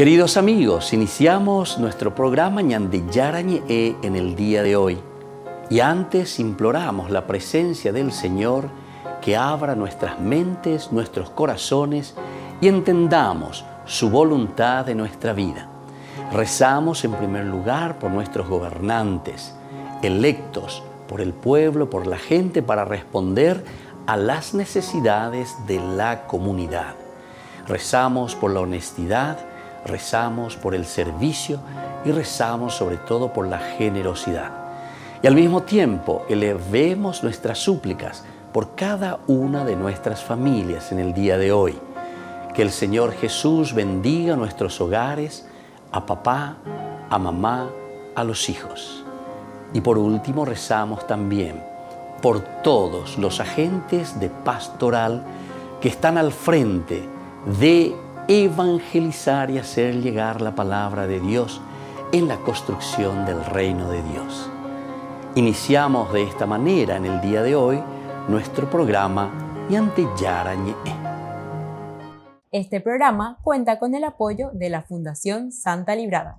Queridos amigos, iniciamos nuestro programa Ñande Yarañe en el día de hoy. Y antes imploramos la presencia del Señor que abra nuestras mentes, nuestros corazones y entendamos su voluntad de nuestra vida. Rezamos en primer lugar por nuestros gobernantes, electos por el pueblo, por la gente, para responder a las necesidades de la comunidad. Rezamos por la honestidad, rezamos por el servicio y rezamos sobre todo por la generosidad. Y al mismo tiempo elevemos nuestras súplicas por cada una de nuestras familias en el día de hoy. Que el Señor Jesús bendiga nuestros hogares, a papá, a mamá, a los hijos. Y por último rezamos también por todos los agentes de pastoral que están al frente de evangelizar y hacer llegar la palabra de Dios en la construcción del reino de Dios. Iniciamos de esta manera en el día de hoy nuestro programa Ñande Yarañe. Este programa cuenta con el apoyo de la Fundación Santa Librada.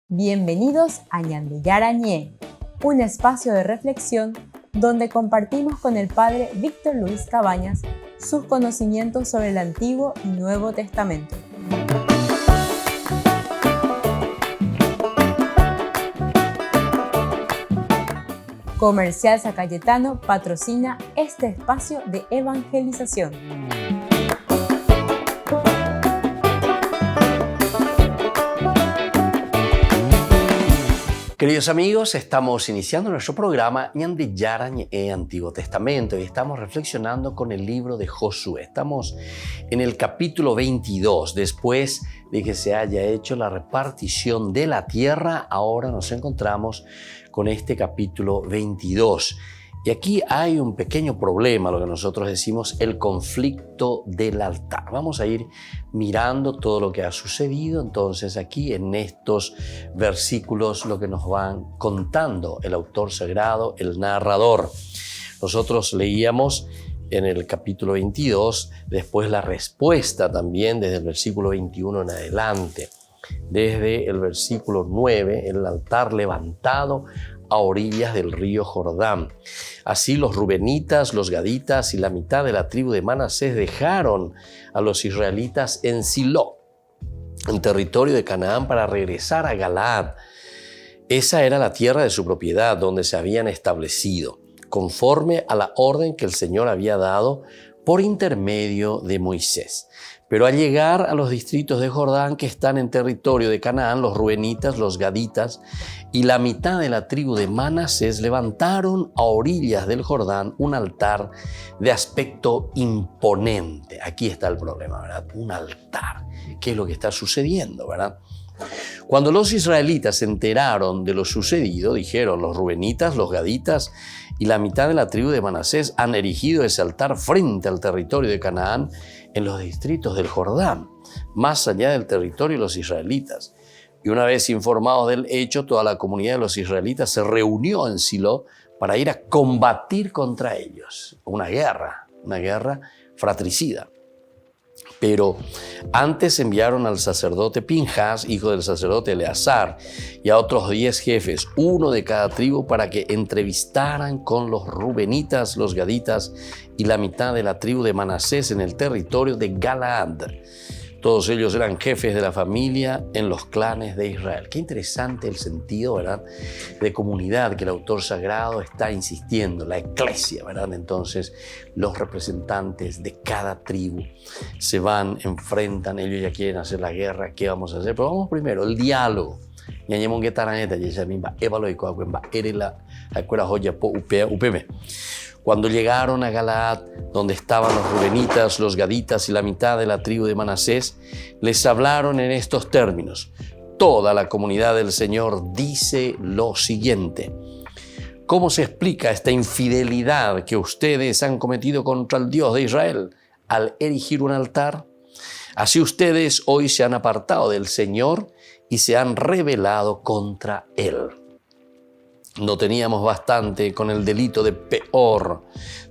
Bienvenidos a Ñande Yarañe, un espacio de reflexión donde compartimos con el Padre Víctor Luis Cabañas sus conocimientos sobre el Antiguo y Nuevo Testamento. Comercial San Cayetano patrocina este espacio de evangelización. Queridos amigos, estamos iniciando nuestro programa Ñande Yarañe Antiguo Testamento y estamos reflexionando con el libro de Josué. Estamos en el capítulo 22, después de que se haya hecho la repartición de la tierra, ahora nos encontramos con este capítulo 22. Y aquí hay un pequeño problema, lo que nosotros decimos el conflicto del altar. Vamos a ir mirando todo lo que ha sucedido entonces aquí en estos versículos, lo que nos van contando el autor sagrado, el narrador. Nosotros leíamos en el capítulo 22, después la respuesta también desde el versículo 21 en adelante. Desde el versículo 9, el altar levantado a orillas del río Jordán. Así los rubenitas, los gaditas y la mitad de la tribu de Manasés dejaron a los israelitas en Silo, en territorio de Canaán, para regresar a Galaad. Esa era la tierra de su propiedad, donde se habían establecido, conforme a la orden que el Señor había dado por intermedio de Moisés. Pero al llegar a los distritos de Jordán que están en territorio de Canaán, los rubenitas, los gaditas y la mitad de la tribu de Manasés levantaron a orillas del Jordán un altar de aspecto imponente. Aquí está el problema, ¿verdad? Un altar. ¿Qué es lo que está sucediendo, verdad? Cuando los israelitas se enteraron de lo sucedido, dijeron: los rubenitas, los gaditas y la mitad de la tribu de Manasés han erigido ese altar frente al territorio de Canaán en los distritos del Jordán, más allá del territorio de los israelitas. Y una vez informados del hecho, toda la comunidad de los israelitas se reunió en Silo para ir a combatir contra ellos. Una guerra fratricida. Pero antes enviaron al sacerdote Pinjas, hijo del sacerdote Eleazar, y a otros 10 jefes, uno de cada tribu, para que entrevistaran con los rubenitas, los gaditas y la mitad de la tribu de Manasés en el territorio de Galaad. Todos ellos eran jefes de la familia en los clanes de Israel. Qué interesante el sentido, ¿verdad?, de comunidad que el autor sagrado está insistiendo, la eclesia, ¿verdad? Entonces, los representantes de cada tribu se van, enfrentan, ellos ya quieren hacer la guerra, ¿qué vamos a hacer? Pero vamos primero, el diálogo. Cuando llegaron a Galaad, donde estaban los rubenitas, los gaditas y la mitad de la tribu de Manasés, les hablaron en estos términos: toda la comunidad del Señor dice lo siguiente: ¿cómo se explica esta infidelidad que ustedes han cometido contra el Dios de Israel al erigir un altar? Así ustedes hoy se han apartado del Señor y se han rebelado contra Él. No teníamos bastante con el delito de Peor,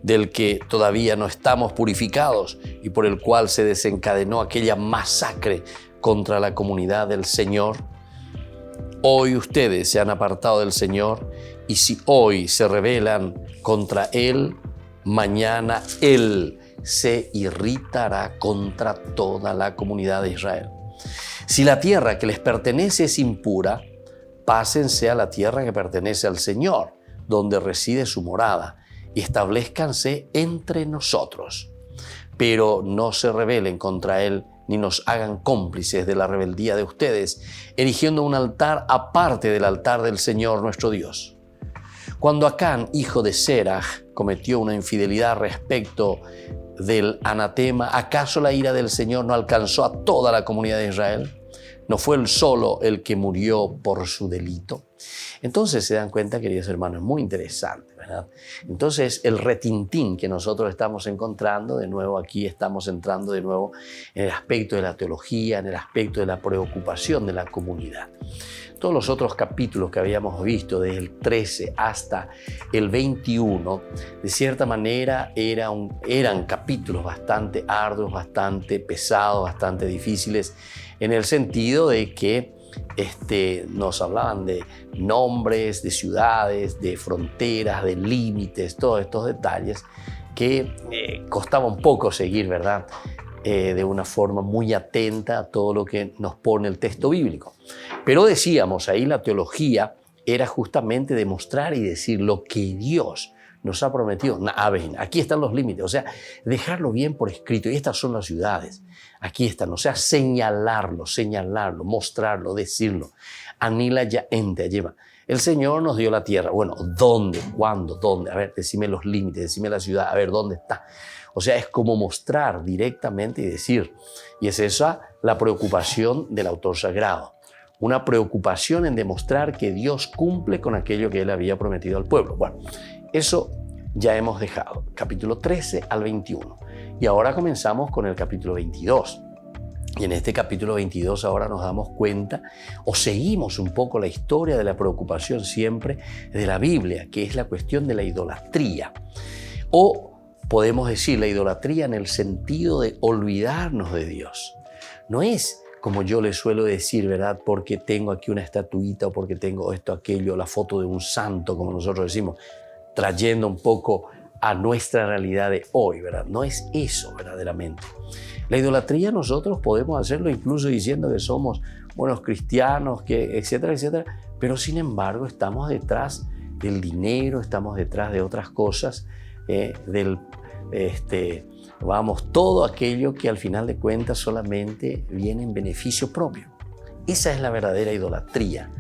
del que todavía no estamos purificados y por el cual se desencadenó aquella masacre contra la comunidad del Señor. Hoy ustedes se han apartado del Señor y si hoy se rebelan contra Él, mañana Él se irritará contra toda la comunidad de Israel. Si la tierra que les pertenece es impura, pásense a la tierra que pertenece al Señor, donde reside su morada, y establezcanse entre nosotros. Pero no se rebelen contra Él, ni nos hagan cómplices de la rebeldía de ustedes, erigiendo un altar aparte del altar del Señor nuestro Dios. Cuando Acán, hijo de Seraj, cometió una infidelidad respecto del anatema, ¿acaso la ira del Señor no alcanzó a toda la comunidad de Israel? ¿No fue él solo el que murió por su delito? Entonces se dan cuenta, queridos hermanos, es muy interesante, ¿verdad? Entonces el retintín que nosotros estamos encontrando, de nuevo aquí estamos entrando de nuevo en el aspecto de la teología, en el aspecto de la preocupación de la comunidad. Todos los otros capítulos que habíamos visto, desde el 13 hasta el 21, de cierta manera eran capítulos bastante arduos, bastante pesados, bastante difíciles, en el sentido de que nos hablaban de nombres, de ciudades, de fronteras, de límites, todos estos detalles que costaba un poco seguir, ¿verdad? De una forma muy atenta a todo lo que nos pone el texto bíblico. Pero decíamos, ahí la teología era justamente demostrar y decir lo que Dios nos ha prometido. Aquí están los límites, o sea, dejarlo bien por escrito. Y estas son las ciudades, aquí están, o sea, señalarlo, mostrarlo, decirlo. Anila ya ente lleva. El Señor nos dio la tierra. Bueno, ¿dónde? ¿Cuándo? ¿Dónde? A ver, decime los límites, decime la ciudad, a ver, ¿dónde está? O sea, es como mostrar directamente y decir. Y es esa la preocupación del autor sagrado. Una preocupación en demostrar que Dios cumple con aquello que Él había prometido al pueblo. Bueno, eso ya hemos dejado. Capítulo 13 al 21. Y ahora comenzamos con el capítulo 22. Y en este capítulo 22 ahora nos damos cuenta o seguimos un poco la historia de la preocupación siempre de la Biblia, que es la cuestión de la idolatría. O podemos decir la idolatría en el sentido de olvidarnos de Dios. No es como yo le suelo decir, ¿verdad? Porque tengo aquí una estatuita o porque tengo esto, aquello, la foto de un santo, como nosotros decimos, trayendo un poco a nuestra realidad de hoy, ¿verdad? No es eso verdaderamente. La idolatría nosotros podemos hacerlo incluso diciendo que somos buenos cristianos, que etcétera, etcétera, pero sin embargo estamos detrás del dinero, estamos detrás de otras cosas, todo aquello que al final de cuentas solamente viene en beneficio propio. Esa es la verdadera idolatría,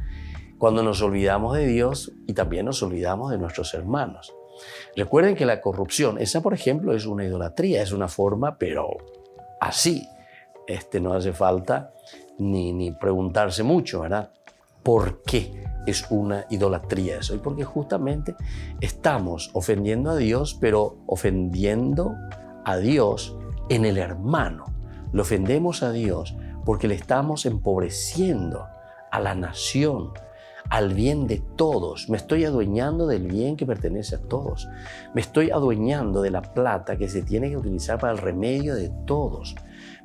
cuando nos olvidamos de Dios y también nos olvidamos de nuestros hermanos. Recuerden que la corrupción, esa por ejemplo es una idolatría, es una forma, pero así, no hace falta ni preguntarse mucho, ¿verdad? ¿Por qué es una idolatría eso? Y porque justamente estamos ofendiendo a Dios, pero ofendiendo a Dios en el hermano. Lo ofendemos a Dios porque le estamos empobreciendo a la nación, al bien de todos. Me estoy adueñando del bien que pertenece a todos. Me estoy adueñando de la plata que se tiene que utilizar para el remedio de todos.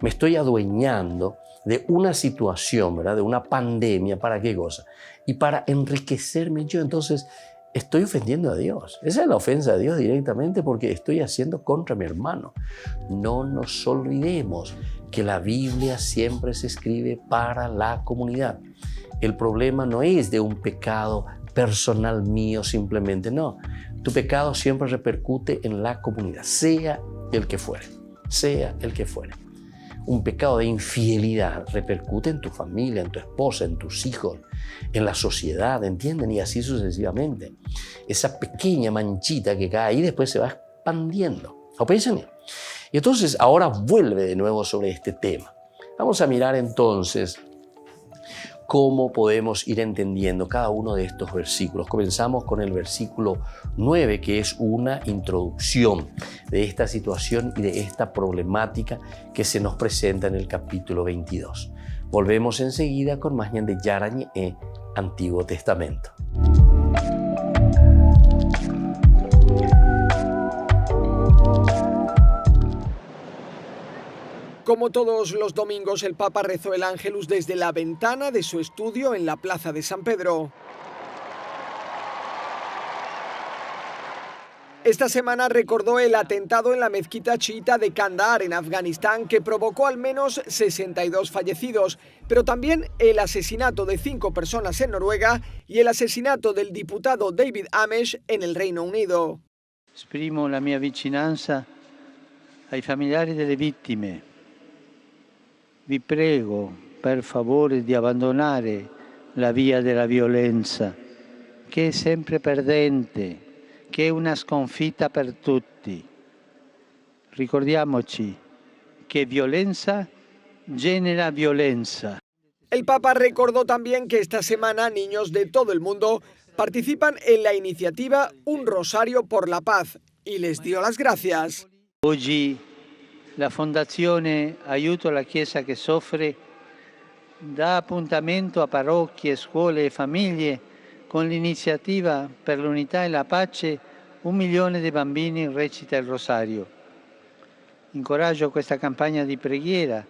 Me estoy adueñando de una situación, ¿verdad? De una pandemia. ¿Para qué cosa? Y para enriquecerme yo. Entonces, estoy ofendiendo a Dios. Esa es la ofensa a Dios directamente porque estoy haciendo contra mi hermano. No nos olvidemos que la Biblia siempre se escribe para la comunidad. El problema no es de un pecado personal mío simplemente, no. Tu pecado siempre repercute en la comunidad, sea el que fuere, sea el que fuere. Un pecado de infidelidad repercute en tu familia, en tu esposa, en tus hijos, en la sociedad, ¿entienden? Y así sucesivamente. Esa pequeña manchita que cae ahí después se va expandiendo. ¿Lo piensan? Y entonces ahora vuelve de nuevo sobre este tema. Vamos a mirar entonces cómo podemos ir entendiendo cada uno de estos versículos. Comenzamos con el versículo 9, que es una introducción de esta situación y de esta problemática que se nos presenta en el capítulo 22. Volvemos enseguida con más de Yarañe Antiguo Testamento. Como todos los domingos, el Papa rezó el Ángelus desde la ventana de su estudio en la Plaza de San Pedro. Esta semana recordó el atentado en la mezquita chiita de Kandahar, en Afganistán, que provocó al menos 62 fallecidos, pero también el asesinato de 5 personas en Noruega y el asesinato del diputado David Amesh en el Reino Unido. Esprimo la mia vicinanza ai familiari delle vittime. Vi prego, per favore, di abbandonare la via della violenza, che è sempre perdente, che è una sconfitta per tutti. Ricordiamoci che violenza genera violenza. El Papa recordó también que esta semana niños de todo el mundo participan en la iniciativa Un Rosario por la Paz y les dio las gracias. Oggi la Fondazione Aiuto alla Chiesa che Soffre dà appuntamento a parrocchie, scuole e famiglie con l'iniziativa per l'unità e la pace. 1 milione di bambini recita il rosario. Incoraggio questa campagna di preghiera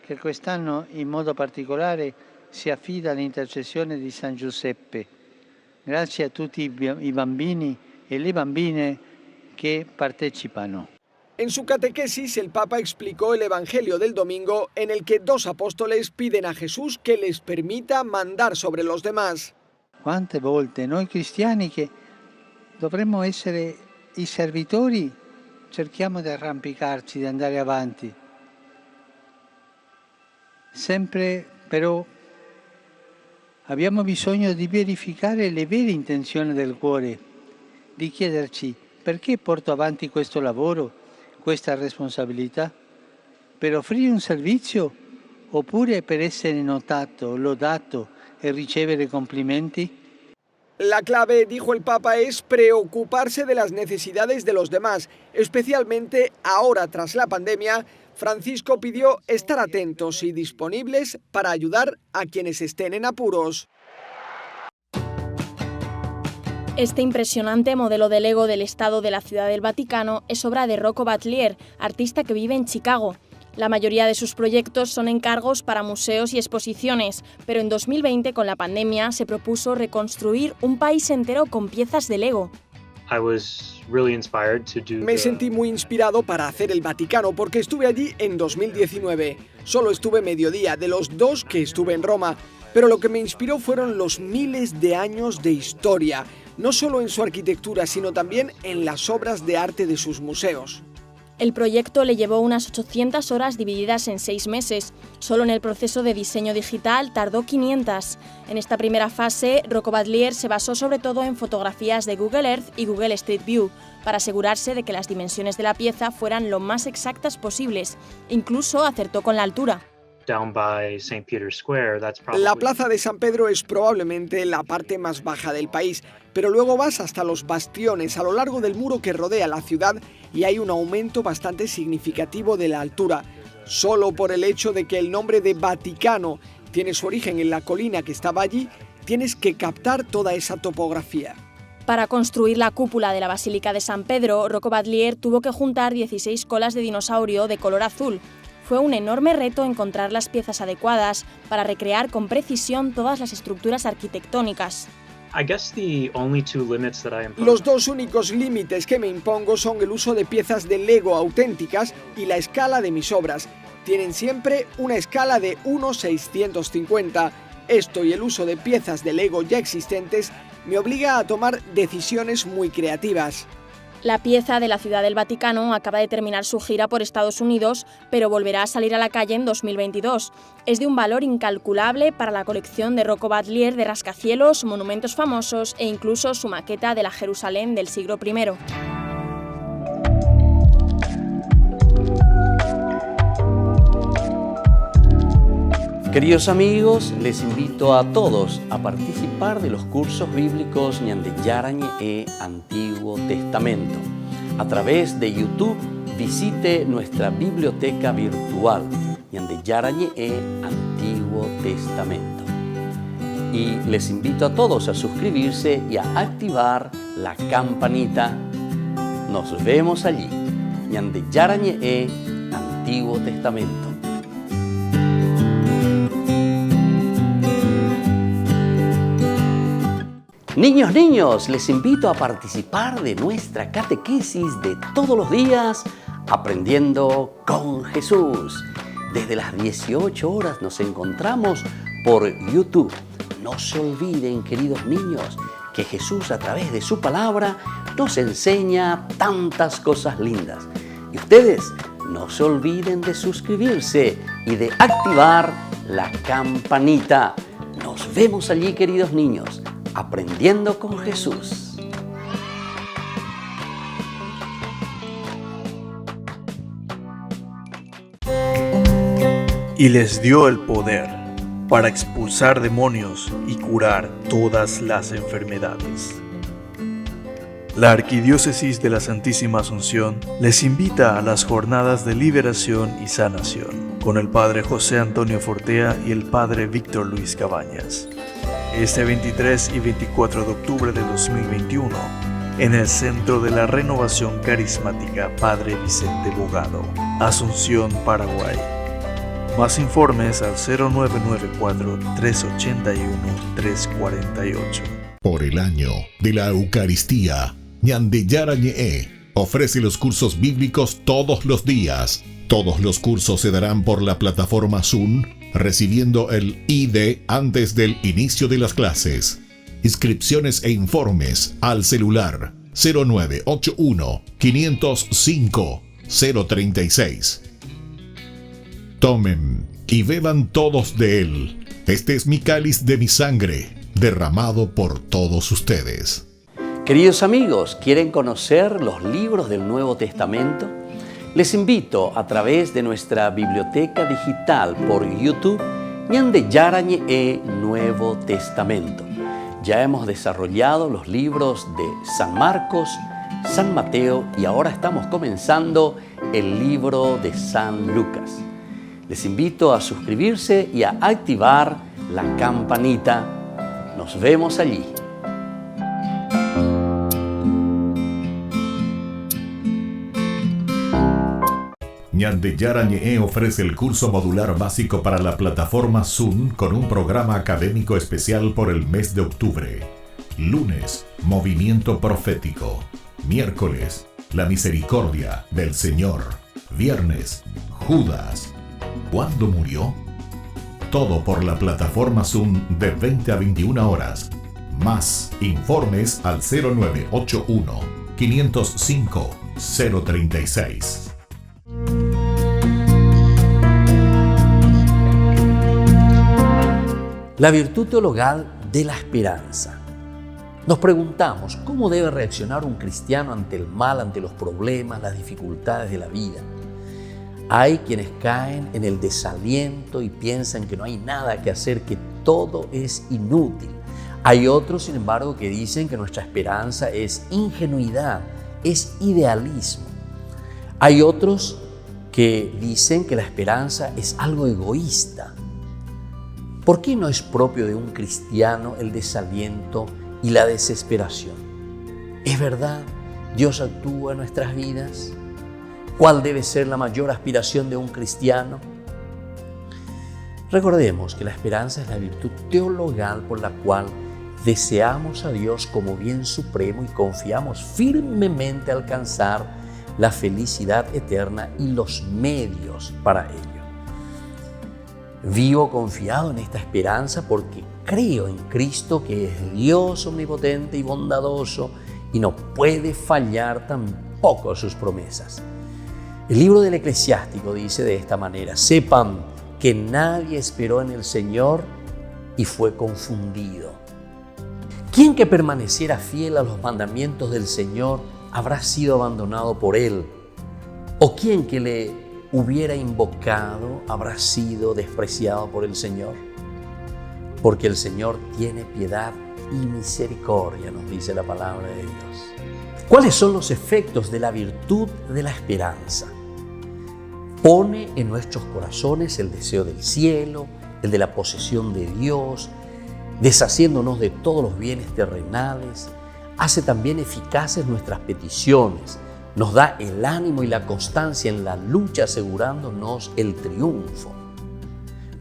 che quest'anno in modo particolare si affida all'intercessione di San Giuseppe. Grazie a tutti i bambini e le bambine que participan. En su catequesis, el Papa explicó el Evangelio del domingo, en el que 2 apóstoles piden a Jesús que les permita mandar sobre los demás. Quante volte noi cristiani, che dovremmo essere i servitori, cerchiamo di arrampicarci, di andare avanti. Sempre però abbiamo bisogno di verificare le vere intenzioni del cuore, di chiederci perché porto avanti questo lavoro, questa responsabilità, per offrire un servizio oppure per essere notato, lodato e ricevere complimenti? La clave, dijo el Papa, es preocuparse de las necesidades de los demás, especialmente ahora tras la pandemia. Francisco pidió estar atentos y disponibles para ayudar a quienes estén en apuros. Este impresionante modelo de Lego del Estado de la Ciudad del Vaticano es obra de Rocco Batlier, artista que vive en Chicago. La mayoría de sus proyectos son encargos para museos y exposiciones, pero en 2020, con la pandemia, se propuso reconstruir un país entero con piezas de Lego. Me sentí muy inspirado para hacer el Vaticano porque estuve allí en 2019. Solo estuve mediodía de los 2 que estuve en Roma, pero lo que me inspiró fueron los miles de años de historia, no solo en su arquitectura, sino también en las obras de arte de sus museos. El proyecto le llevó unas 800 horas divididas en 6 meses. Solo en el proceso de diseño digital tardó 500. En esta primera fase, Rocco Batlier se basó sobre todo en fotografías de Google Earth y Google Street View para asegurarse de que las dimensiones de la pieza fueran lo más exactas posibles. Incluso acertó con la altura. La plaza de San Pedro es probablemente la parte más baja del país, pero luego vas hasta los bastiones a lo largo del muro que rodea la ciudad y hay un aumento bastante significativo de la altura. Solo por el hecho de que el nombre de Vaticano tiene su origen en la colina que estaba allí, tienes que captar toda esa topografía. Para construir la cúpula de la Basílica de San Pedro, Rocco Batlier tuvo que juntar 16 colas de dinosaurio de color azul. Fue un enorme reto encontrar las piezas adecuadas para recrear con precisión todas las estructuras arquitectónicas. Los 2 únicos límites que me impongo son el uso de piezas de Lego auténticas y la escala de mis obras. Tienen siempre una escala de 1/650. Esto y el uso de piezas de Lego ya existentes me obliga a tomar decisiones muy creativas. La pieza de la Ciudad del Vaticano acaba de terminar su gira por Estados Unidos, pero volverá a salir a la calle en 2022. Es de un valor incalculable para la colección de Rocco Batlier de rascacielos, monumentos famosos e incluso su maqueta de la Jerusalén del siglo I. Queridos amigos, les invito a todos a participar de los cursos bíblicos Ñande Yarañe e Antiguo Testamento. A través de YouTube, visite nuestra biblioteca virtual Ñande Yarañe e Antiguo Testamento. Y les invito a todos a suscribirse y a activar la campanita. Nos vemos allí. Ñande Yarañe e Antiguo Testamento. Niños, les invito a participar de nuestra catequesis de todos los días, Aprendiendo con Jesús. Desde las 18 horas nos encontramos por YouTube. No se olviden, queridos niños, que Jesús a través de su palabra nos enseña tantas cosas lindas. Y ustedes no se olviden de suscribirse y de activar la campanita. Nos vemos allí, queridos niños, Aprendiendo con Jesús. Y les dio el poder para expulsar demonios y curar todas las enfermedades. La Arquidiócesis de la Santísima Asunción les invita a las jornadas de liberación y sanación con el Padre José Antonio Fortea y el Padre Víctor Luis Cabañas. Este 23 y 24 de octubre de 2021, en el Centro de la Renovación Carismática Padre Vicente Bogado, Asunción, Paraguay. Más informes al 0994-381-348. Por el año de la Eucaristía, Ñande Yarañe ofrece los cursos bíblicos todos los días. Todos los cursos se darán por la plataforma Zoom, recibiendo el ID antes del inicio de las clases. Inscripciones e informes al celular 0981 505 036. Tomen y beban todos de él. Este es mi cáliz de mi sangre, derramado por todos ustedes. Queridos amigos, ¿quieren conocer los libros del Nuevo Testamento? Les invito a través de nuestra biblioteca digital por YouTube, Ñande Yarañe Nuevo Testamento. Ya hemos desarrollado los libros de San Marcos, San Mateo y ahora estamos comenzando el libro de San Lucas. Les invito a suscribirse y a activar la campanita. Nos vemos allí. Ñande Yarañe ofrece el curso modular básico para la plataforma Zoom con un programa académico especial por el mes de octubre. Lunes, Movimiento Profético. Miércoles, La Misericordia del Señor. Viernes, Judas. ¿Cuándo murió? Todo por la plataforma Zoom de 20 a 21 horas. Más informes al 0981 505 036. La virtud teologal de la esperanza. Nos preguntamos, ¿cómo debe reaccionar un cristiano ante el mal, ante los problemas, las dificultades de la vida? Hay quienes caen en el desaliento y piensan que no hay nada que hacer, que todo es inútil. Hay otros, sin embargo, que dicen que nuestra esperanza es ingenuidad, es idealismo. Hay otros que dicen que la esperanza es algo egoísta. ¿Por qué no es propio de un cristiano el desaliento y la desesperación? ¿Es verdad? ¿Dios actúa en nuestras vidas? ¿Cuál debe ser la mayor aspiración de un cristiano? Recordemos que la esperanza es la virtud teologal por la cual deseamos a Dios como bien supremo y confiamos firmemente alcanzar la felicidad eterna y los medios para ello. Vivo confiado en esta esperanza porque creo en Cristo, que es Dios omnipotente y bondadoso y no puede fallar tampoco sus promesas. El libro del Eclesiástico dice de esta manera: sepan que nadie esperó en el Señor y fue confundido. ¿Quién que permaneciera fiel a los mandamientos del Señor habrá sido abandonado por Él? ¿O quién que le hubiera invocado habrá sido despreciado por el Señor? Porque el Señor tiene piedad y misericordia, nos dice la palabra de Dios. ¿Cuáles son los efectos de la virtud de la esperanza? Pone en nuestros corazones el deseo del cielo, el de la posesión de Dios, deshaciéndonos de todos los bienes terrenales. Hace también eficaces nuestras peticiones, nos da el ánimo y la constancia en la lucha, asegurándonos el triunfo.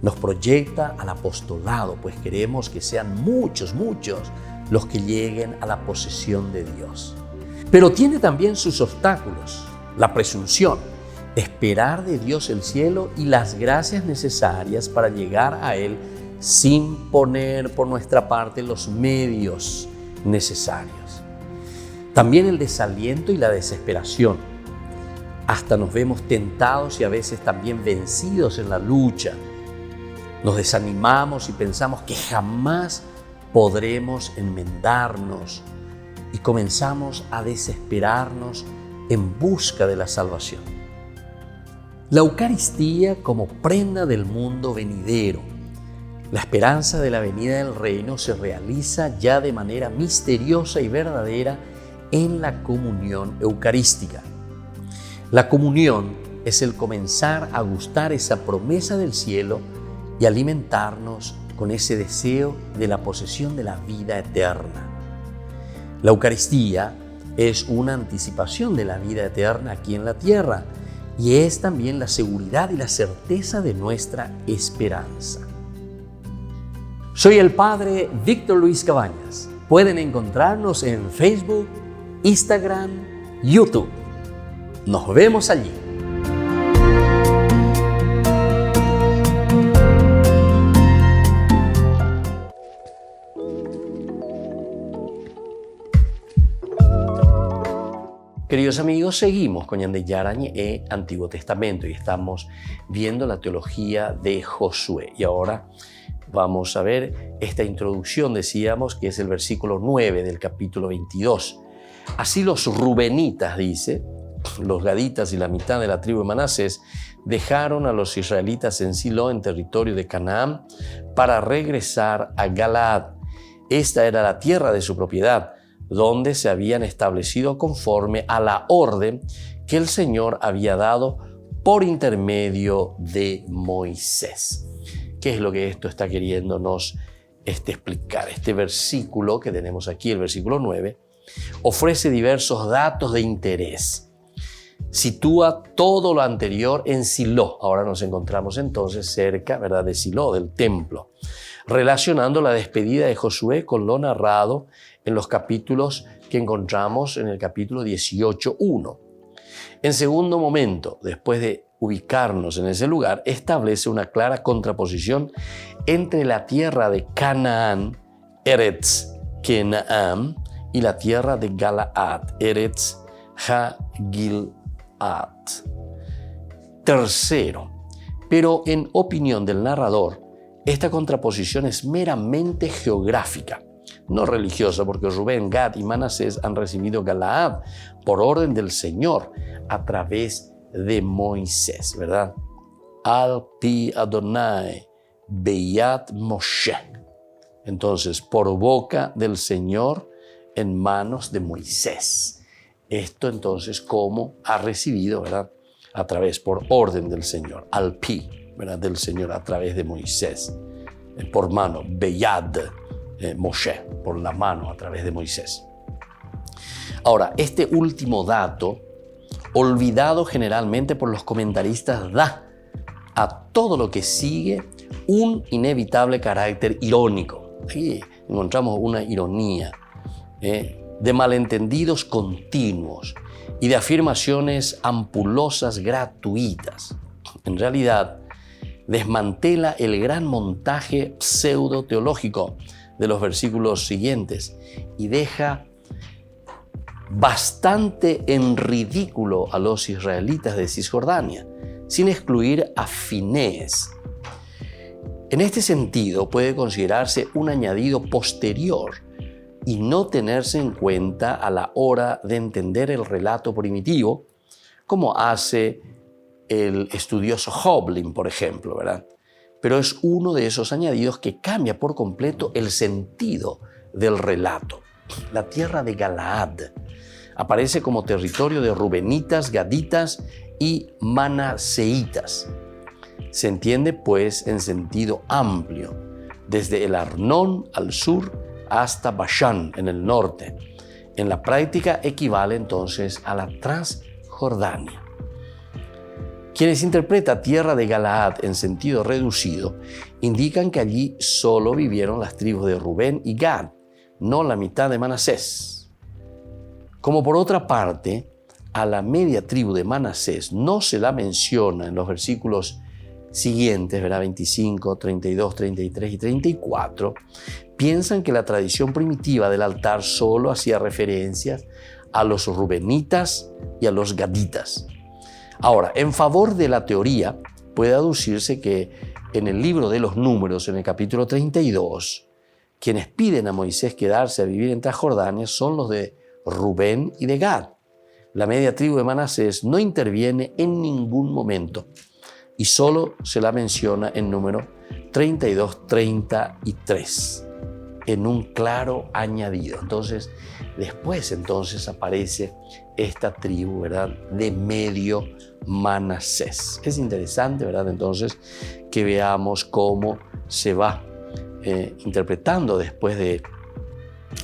Nos proyecta al apostolado, pues queremos que sean muchos los que lleguen a la posesión de Dios. Pero tiene también sus obstáculos, la presunción, esperar de Dios el cielo y las gracias necesarias para llegar a Él sin poner por nuestra parte los medios necesarios. También el desaliento y la desesperación. Hasta nos vemos tentados y a veces también vencidos en la lucha. Nos desanimamos y pensamos que jamás podremos enmendarnos y comenzamos a desesperarnos en busca de la salvación. La Eucaristía como prenda del mundo venidero. La esperanza de la venida del reino se realiza ya de manera misteriosa y verdadera en la comunión eucarística. La comunión es el comenzar a gustar esa promesa del cielo y alimentarnos con ese deseo de la posesión de la vida eterna. La Eucaristía es una anticipación de la vida eterna aquí en la tierra y es también la seguridad y la certeza de nuestra esperanza. Soy el Padre Víctor Luis Cabañas. Pueden encontrarnos en Facebook, Instagram, YouTube. Nos vemos allí. Queridos amigos, seguimos con Ñande Yarañe Antiguo Testamento y estamos viendo la teología de Josué. Y ahora vamos a ver esta introducción, decíamos, que es el versículo 9 del capítulo 22. Así los rubenitas, dice, los gaditas y la mitad de la tribu de Manasés dejaron a los israelitas en Silo, en territorio de Canaán, para regresar a Galaad. Esta era la tierra de su propiedad, donde se habían establecido conforme a la orden que el Señor había dado por intermedio de Moisés. ¿Qué es lo que esto está queriéndonos explicar? Este versículo que tenemos aquí, el versículo 9, ofrece diversos datos de interés. Sitúa todo lo anterior en Silo. Ahora nos encontramos entonces cerca, ¿verdad?, de Silo, del templo, relacionando la despedida de Josué con lo narrado en los capítulos que encontramos en el capítulo 18:1. En segundo momento, después de ubicarnos en ese lugar, establece una clara contraposición entre la tierra de Canaán, Eretz Kenaam, y la tierra de Galaad, Eretz Ha-Gilad. Tercero, pero en opinión del narrador, esta contraposición es meramente geográfica, no religiosa, porque Rubén, Gad y Manasés han recibido Galaad por orden del Señor a través de Moisés, ¿verdad? Al pi Adonai beyat Moshe. Entonces, por boca del Señor en manos de Moisés. Esto entonces, ¿cómo ha recibido, verdad? A través, por orden del Señor, al pi, ¿verdad?, del Señor a través de Moisés. Por mano, beyad, Moshe, por la mano a través de Moisés. Ahora, este último dato, olvidado generalmente por los comentaristas, da a todo lo que sigue un inevitable carácter irónico. Aquí encontramos una ironía de malentendidos continuos y de afirmaciones ampulosas gratuitas. En realidad, desmantela el gran montaje pseudo-teológico de los versículos siguientes y deja bastante en ridículo a los israelitas de Cisjordania, sin excluir a Finés. En este sentido, puede considerarse un añadido posterior y no tenerse en cuenta a la hora de entender el relato primitivo, como hace el estudioso Hoblin, por ejemplo, ¿verdad? Pero es uno de esos añadidos que cambia por completo el sentido del relato. La tierra de Galaad aparece como territorio de rubenitas, gaditas y manaseitas. Se entiende, pues, en sentido amplio, desde el Arnón al sur hasta Bashán en el norte. En la práctica equivale entonces a la Transjordania. Quienes interpretan tierra de Galaad en sentido reducido indican que allí solo vivieron las tribus de Rubén y Gad, no la mitad de Manasés. Como por otra parte, a la media tribu de Manasés no se la menciona en los versículos siguientes, ¿verdad? 25, 32, 33 y 34, piensan que la tradición primitiva del altar solo hacía referencias a los rubenitas y a los gaditas. Ahora, en favor de la teoría, puede aducirse que en el libro de los Números, en el capítulo 32, quienes piden a Moisés quedarse a vivir en Transjordania son los de Rubén y de Gad. La media tribu de Manasés no interviene en ningún momento y solo se la menciona en número 32-33, en un claro añadido. Entonces, después aparece esta tribu, ¿verdad?, de medio Manasés. Es interesante, ¿verdad?, entonces, que veamos cómo se va interpretando después de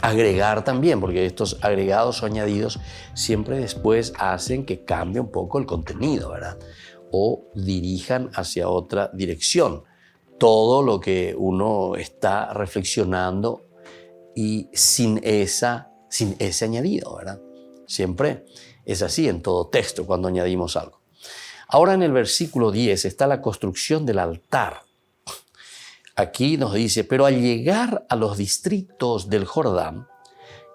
agregar también, porque estos agregados o añadidos siempre después hacen que cambie un poco el contenido, ¿verdad?, o dirijan hacia otra dirección todo lo que uno está reflexionando y sin ese añadido, ¿verdad? Siempre es así en todo texto cuando añadimos algo. Ahora en el versículo 10 está la construcción del altar. Aquí nos dice, pero al llegar a los distritos del Jordán,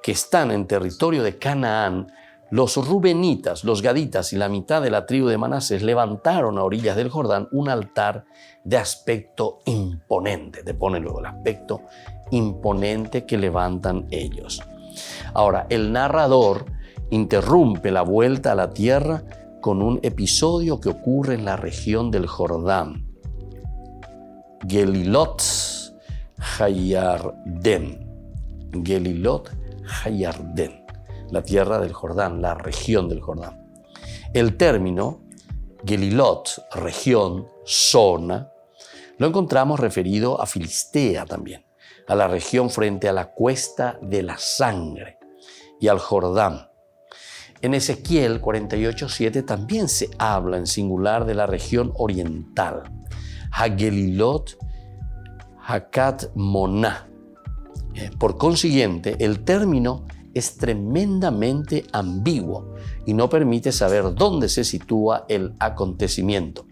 que están en territorio de Canaán, los rubenitas, los gaditas y la mitad de la tribu de Manasés levantaron a orillas del Jordán un altar de aspecto imponente. Te pone luego el aspecto imponente que levantan ellos. Ahora, el narrador interrumpe la vuelta a la tierra con un episodio que ocurre en la región del Jordán. Gelilot Hayarden. Gelilot Hayarden. La tierra del Jordán, la región del Jordán. El término Gelilot, región, zona, lo encontramos referido a Filistea también, a la región frente a la cuesta de la sangre y al Jordán. En Ezequiel 48:7 también se habla en singular de la región oriental, Hagelilot Hakat Moná. Por consiguiente, el término es tremendamente ambiguo y no permite saber dónde se sitúa el acontecimiento.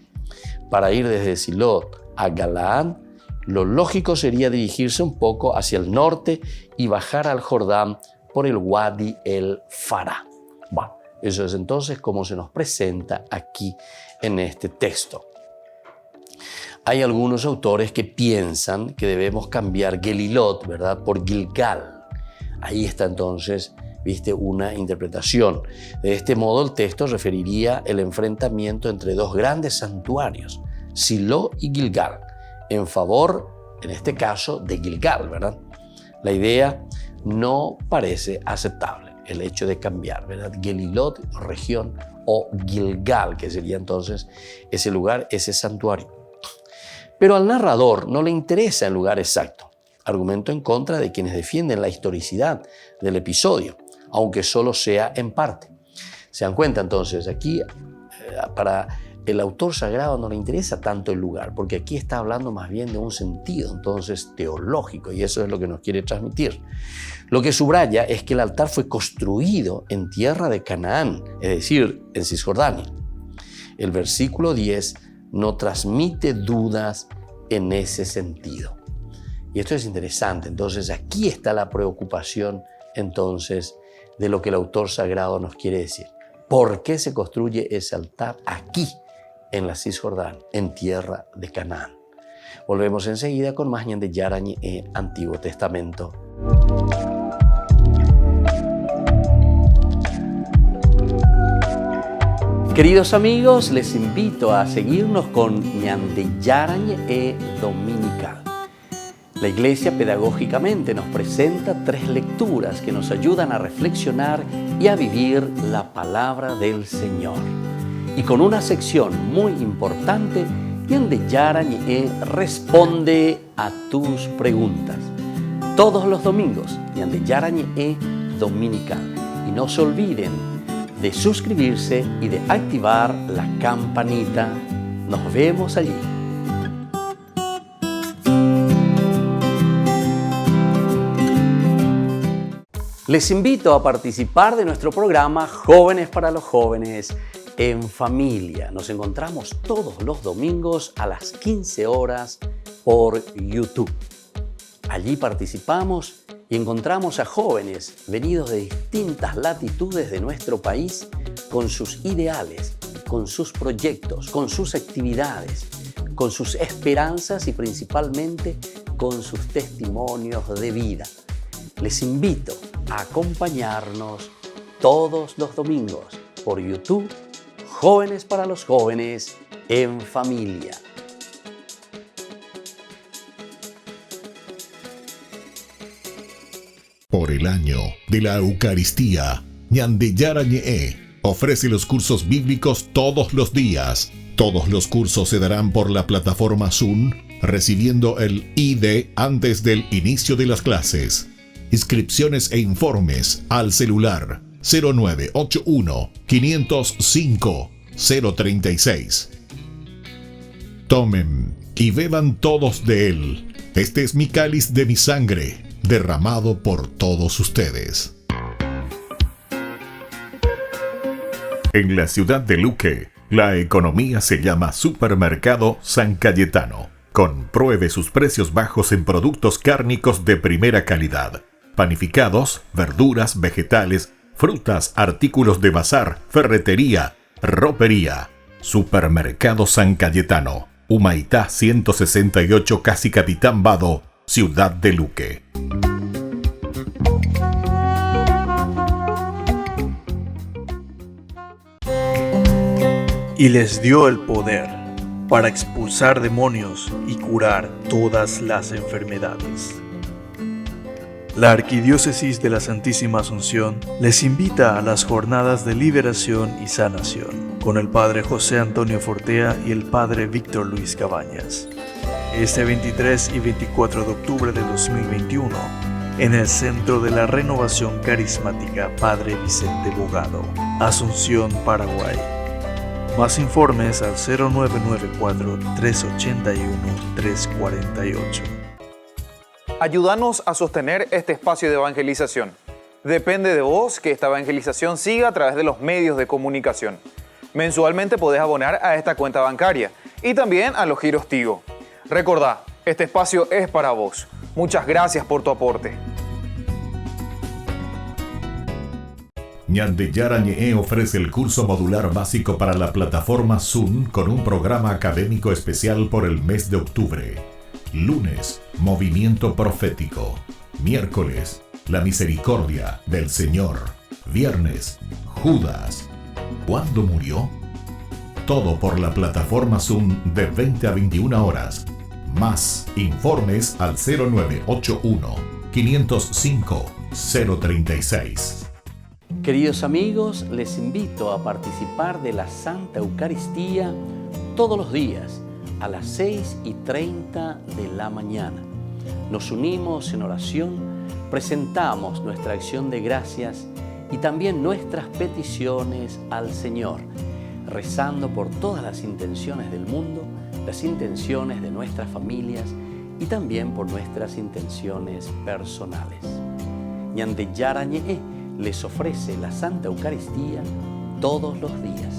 Para ir desde Silot a Galaad, lo lógico sería dirigirse un poco hacia el norte y bajar al Jordán por el Wadi el Fará. Bueno, eso es entonces como se nos presenta aquí en este texto. Hay algunos autores que piensan que debemos cambiar Gelilot, ¿verdad?, por Gilgal. Ahí está entonces, una interpretación. De este modo, el texto referiría el enfrentamiento entre dos grandes santuarios, Silo y Gilgal, en favor, en este caso, de Gilgal, ¿verdad? La idea no parece aceptable, el hecho de cambiar, ¿verdad? Gelilot, región, o Gilgal, que sería entonces ese lugar, ese santuario. Pero al narrador no le interesa el lugar exacto. Argumento en contra de quienes defienden la historicidad del episodio, aunque solo sea en parte. ¿Se dan cuenta entonces? Aquí para el autor sagrado no le interesa tanto el lugar, porque aquí está hablando más bien de un sentido entonces teológico, y eso es lo que nos quiere transmitir. Lo que subraya es que el altar fue construido en tierra de Canaán, es decir, en Cisjordania. El versículo 10 no transmite dudas en ese sentido. Y esto es interesante. Entonces, aquí está la preocupación, entonces, de lo que el autor sagrado nos quiere decir. ¿Por qué se construye ese altar aquí, en la Cisjordania, en tierra de Canaán? Volvemos enseguida con más Ñande Yarañe en Antiguo Testamento. Queridos amigos, les invito a seguirnos con Ñande Yarañe Dominical. La Iglesia pedagógicamente nos presenta 3 lecturas que nos ayudan a reflexionar y a vivir la palabra del Señor. Y con una sección muy importante, Ñande Yarañe responde a tus preguntas. Todos los domingos, Ñande Yarañe Dominical. Y no se olviden de suscribirse y de activar la campanita. Nos vemos allí. Les invito a participar de nuestro programa Jóvenes para los Jóvenes en Familia. Nos encontramos todos los domingos a las 15 horas por YouTube. Allí participamos y encontramos a jóvenes venidos de distintas latitudes de nuestro país con sus ideales, con sus proyectos, con sus actividades, con sus esperanzas y principalmente con sus testimonios de vida. Les invito a acompañarnos todos los domingos por YouTube, Jóvenes para los Jóvenes en Familia. Por el año de la Eucaristía, Ñande Yara Ñe'e ofrece los cursos bíblicos todos los días. Todos los cursos se darán por la plataforma Zoom, recibiendo el ID antes del inicio de las clases. Inscripciones e informes al celular 0981 505 036. Tomen y beban todos de él. Este es mi cáliz de mi sangre, derramado por todos ustedes. En la ciudad de Luque, la economía se llama Supermercado San Cayetano. Compruebe sus precios bajos en productos cárnicos de primera calidad. Panificados, verduras, vegetales, frutas, artículos de bazar, ferretería, ropería. Supermercado San Cayetano, Humaitá 168, Casi Capitán Vado, Ciudad de Luque. Y les dio el poder para expulsar demonios y curar todas las enfermedades. La Arquidiócesis de la Santísima Asunción les invita a las jornadas de liberación y sanación con el Padre José Antonio Fortea y el Padre Víctor Luis Cabañas. Este 23 y 24 de octubre de 2021, en el Centro de la Renovación Carismática Padre Vicente Bogado, Asunción, Paraguay. Más informes al 0994-381-348. Ayúdanos a sostener este espacio de evangelización. Depende de vos que esta evangelización siga a través de los medios de comunicación. Mensualmente podés abonar a esta cuenta bancaria y también a los giros Tigo. Recordá, este espacio es para vos. Muchas gracias por tu aporte. Ñande Yara Ñe'e ofrece el curso modular básico para la plataforma Zoom con un programa académico especial por el mes de octubre. Lunes, movimiento profético. Miércoles, la misericordia del Señor. Viernes, Judas. ¿Cuándo murió? Todo por la plataforma Zoom de 20 a 21 horas. Más informes al 0981 505 036. Queridos amigos, les invito a participar de la Santa Eucaristía todos los días a las 6:30 de la mañana. Nos unimos en oración, presentamos nuestra acción de gracias y también nuestras peticiones al Señor, rezando por todas las intenciones del mundo, las intenciones de nuestras familias y también por nuestras intenciones personales. Ñande Yara Ñe'e les ofrece la Santa Eucaristía todos los días.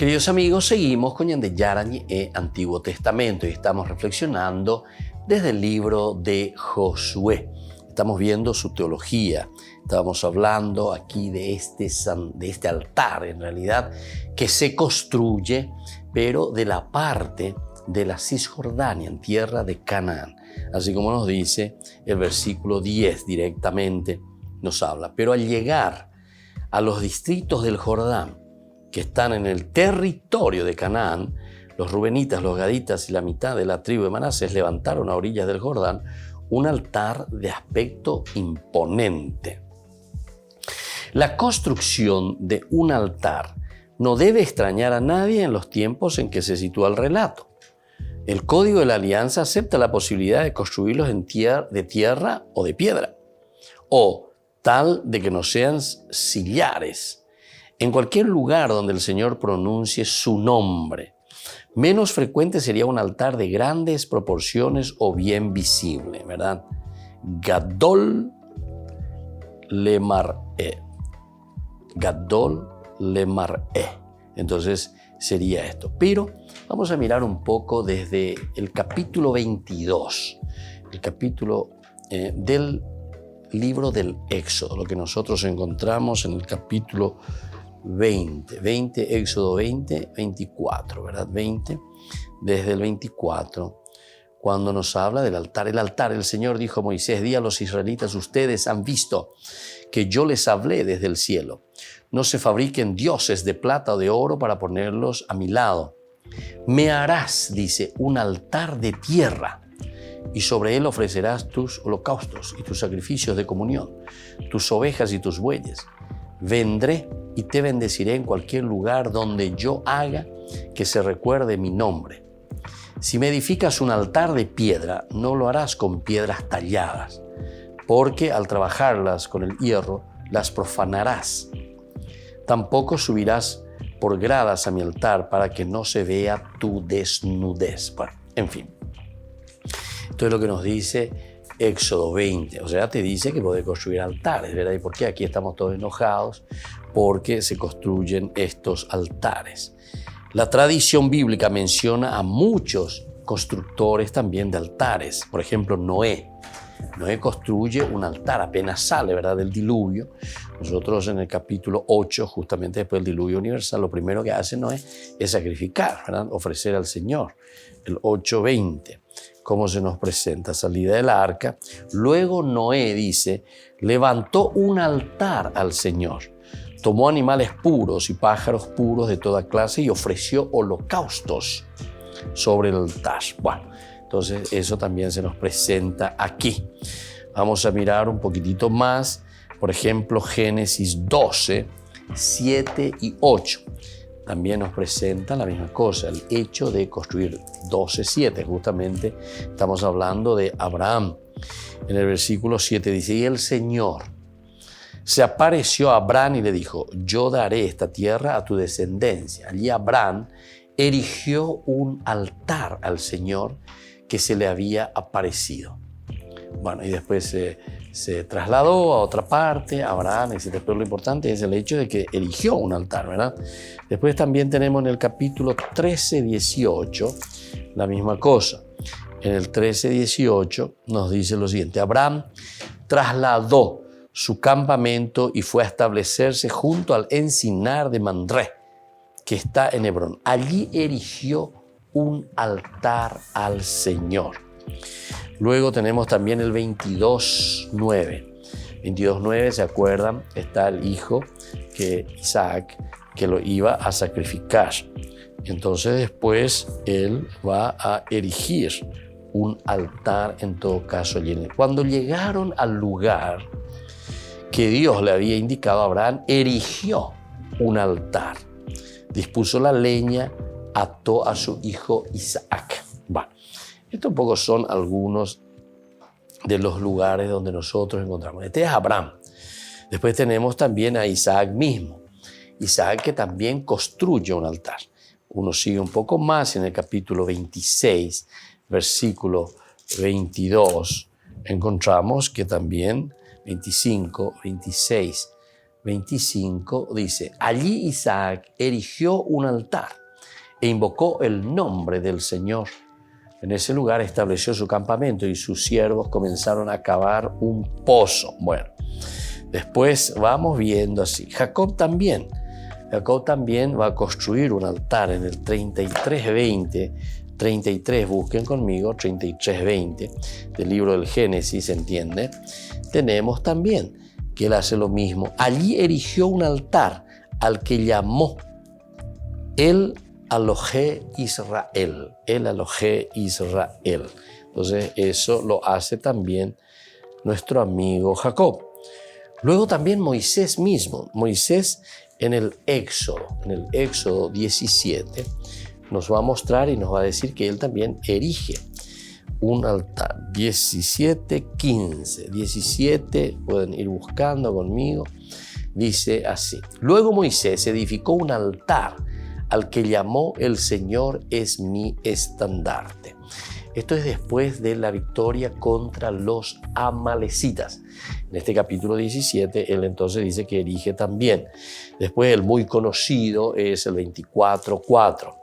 Queridos amigos, seguimos con Ñande Yarañe Antiguo Testamento y estamos reflexionando desde el libro de Josué. Estamos viendo su teología. Estábamos hablando aquí de este altar, en realidad, que se construye, pero de la parte de la Cisjordania, en tierra de Canaán. Así como nos dice el versículo 10 directamente, nos habla. Pero al llegar a los distritos del Jordán, que están en el territorio de Canaán, los rubenitas, los gaditas y la mitad de la tribu de Manasés levantaron a orillas del Jordán un altar de aspecto imponente. La construcción de un altar no debe extrañar a nadie en los tiempos en que se sitúa el relato. El Código de la Alianza acepta la posibilidad de construirlos de tierra o de piedra, o tal de que no sean sillares, en cualquier lugar donde el Señor pronuncie su nombre. Menos frecuente sería un altar de grandes proporciones o bien visible, ¿verdad? Gadol Lemar'e. Gadol Lemar'e. Entonces sería esto. Pero vamos a mirar un poco desde el capítulo 22, el capítulo del libro del Éxodo, lo que nosotros encontramos en el capítulo 20, Éxodo 20, 24, ¿verdad? 20, desde el 24, cuando nos habla del altar. El altar, el Señor dijo a Moisés, di a los israelitas, ustedes han visto que yo les hablé desde el cielo. No se fabriquen dioses de plata o de oro para ponerlos a mi lado. Me harás, dice, un altar de tierra y sobre él ofrecerás tus holocaustos y tus sacrificios de comunión, tus ovejas y tus bueyes. Vendré y te bendeciré en cualquier lugar donde yo haga que se recuerde mi nombre. Si me edificas un altar de piedra, no lo harás con piedras talladas, porque al trabajarlas con el hierro, las profanarás. Tampoco subirás por gradas a mi altar para que no se vea tu desnudez. Bueno, en fin. Esto es lo que nos dice Éxodo 20, o sea, te dice que puede construir altares, ¿verdad? ¿Y por qué aquí estamos todos enojados? Porque se construyen estos altares. La tradición bíblica menciona a muchos constructores también de altares. Por ejemplo, Noé. Noé construye un altar, apenas sale, ¿verdad?, del diluvio. Nosotros en el capítulo 8, justamente después del diluvio universal, lo primero que hace Noé es sacrificar, ¿verdad?, ofrecer al Señor. El 8:20, cómo se nos presenta, salida del arca. Luego Noé, dice, levantó un altar al Señor. Tomó animales puros y pájaros puros de toda clase y ofreció holocaustos sobre el altar. Bueno, entonces eso también se nos presenta aquí. Vamos a mirar un poquitito más, por ejemplo, Génesis 12, 7 y 8. También nos presenta la misma cosa, el hecho de construir 12:7. Justamente estamos hablando de Abraham. En el versículo 7 dice, y el Señor se apareció a Abraham y le dijo, yo daré esta tierra a tu descendencia. Allí Abraham erigió un altar al Señor que se le había aparecido. Bueno, y después se trasladó a otra parte, Abraham, etc. Pero lo importante es el hecho de que eligió un altar, ¿verdad? Después también tenemos en el capítulo 13:18 la misma cosa. En el 13:18 nos dice lo siguiente, Abraham trasladó su campamento y fue a establecerse junto al encinar de Mamré, que está en Hebrón. Allí erigió un altar al Señor. Luego tenemos también el 22:9. 22:9, ¿se acuerdan? Está el hijo que Isaac, que lo iba a sacrificar. Entonces después él va a erigir un altar en todo caso. Cuando llegaron al lugar que Dios le había indicado a Abraham, erigió un altar. Dispuso la leña, ató a su hijo Isaac. Bueno, estos un poco son algunos de los lugares donde nosotros encontramos. Este es Abraham. Después tenemos también a Isaac mismo. Isaac que también construye un altar. Uno sigue un poco más en el capítulo 26, versículo 22. Encontramos que también 25, 26, 25 dice, allí Isaac erigió un altar e invocó el nombre del Señor. En ese lugar estableció su campamento y sus siervos comenzaron a cavar un pozo. Bueno, después vamos viendo así. Jacob también va a construir un altar en el 33:20. 33, busquen conmigo, 33:20 del libro del Génesis, ¿entiende? Tenemos también que él hace lo mismo. Allí erigió un altar al que llamó el Elohé Israel. El Elohé Israel. Entonces eso lo hace también nuestro amigo Jacob. Luego también Moisés mismo. Moisés en el Éxodo 17, nos va a mostrar y nos va a decir que él también erige un altar. 17, pueden ir buscando conmigo. Dice así: luego Moisés edificó un altar al que llamó el Señor es mi estandarte. Esto es después de la victoria contra los amalecitas. En este capítulo 17, él entonces dice que erige también. Después el muy conocido es el 24:4.